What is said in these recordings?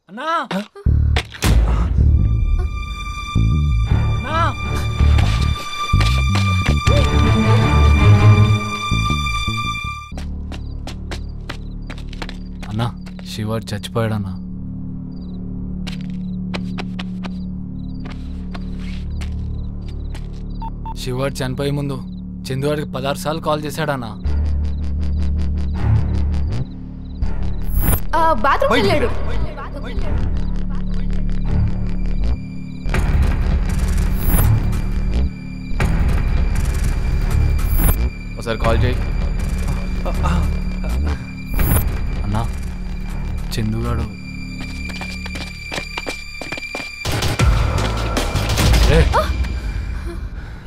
అన్నా అన్నా శివాడు చచ్చిపోయాడన్నా. శివాడు చనిపోయే ముందు చందువాడికి 16 సార్లు కాల్ చేశాడన్నా. బాత్రూమ్ వెళ్ళాడు. ఒకసారి కాల్ చేయి అన్నా. చందుగాడు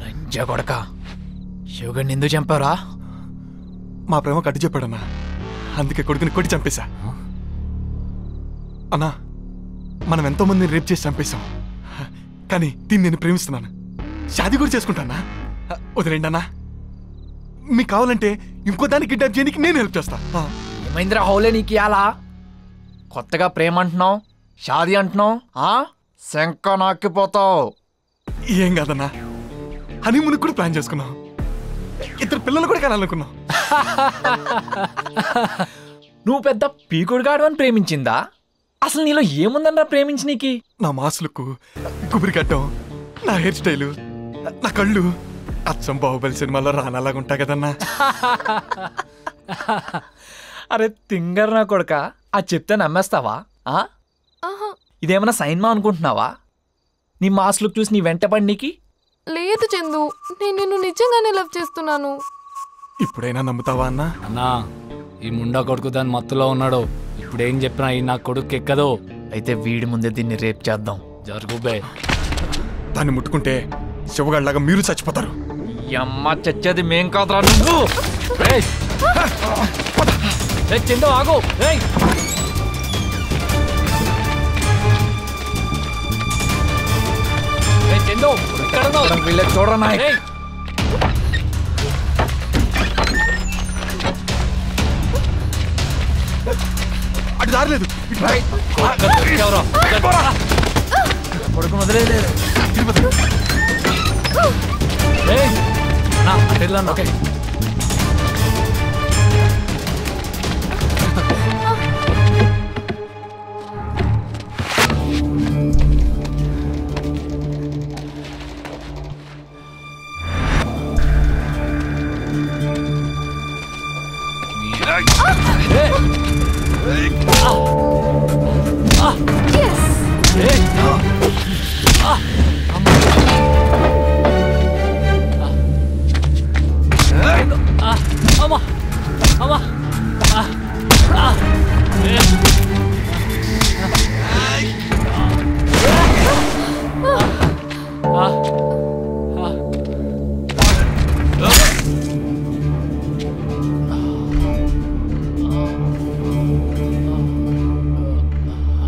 లంజా కొడక, శివగడిని ఎందుకు చంపారా? మా ప్రేమ కట్టి చెప్పాడన్నా, అందుకే కొడుకుని కొట్టి చంపేశా. అన్నా మనం ఎంతో మందిని రేప్ చేసి చంపేశాం, కానీ దీన్ని నేను ప్రేమిస్తున్నాను, షాదీ కూడా చేసుకుంటానా. వదిలేండి అన్నా, మీకు కావాలంటే ఇంకో దాన్ని కిడ్నాప్ చేయడానికి నేను హెల్ప్ చేస్తా. ఏమైందిరా హౌలే నీకు ఇయాలా? కొత్తగా ప్రేమ అంటున్నావు, షాదీ అంటున్నావు, శంక నాకిపోతావు. ఏం కాదన్నా, హనీమూన్ కూడా ప్లాన్ చేసుకున్నాం, 2 పిల్లలు కూడా కనాలనుకున్నాం. నువ్వు పెద్ద పీకుడుగాడు అని ప్రేమించిందా? అసలు నీలో ఏముందన్నా ప్రేమించి నీకి? నా మాసులకు గుబురి కట్టం, నా హెయిర్ స్టైలు, నా కళ్ళు అచ్చం బాహుబలి సినిమాలో రానాలాగా ఉంటాయి కదన్నా. అరే తింగర్ నా కొడక, అది చెప్తే నమ్మేస్తావా? ఇదేమన్నా సైన్మా అనుకుంటున్నావా? నీ మాస్ లుక్ చూసి నీ వెంటపడి నీకి? లేదు చందు, నేను నిన్ను నిజంగానే లవ్ చేస్తున్నాను. ఇప్పుడైనా నమ్ముతావా అన్నా? అన్నా ఈ ముండా కొడుకు దాని మత్తులో ఉన్నాడు, ఇప్పుడేం చెప్పినా ఈ నా కొడుకు ఎక్కదు. అయితే వీడి ముందే దీన్ని రేప్ చేద్దాం. జరుగుబే. దాన్ని ముట్టుకుంటే శివగాడిలాగా మీరు చచ్చిపోతారు. అమ్మ చచ్చేది మేం కాదురా నువ్వు. చందు ఆగు. చందు వీళ్ళ చూడరా. అటు దారలేదు, కొడుకు మొదలేదు. ఓకే అమ్మా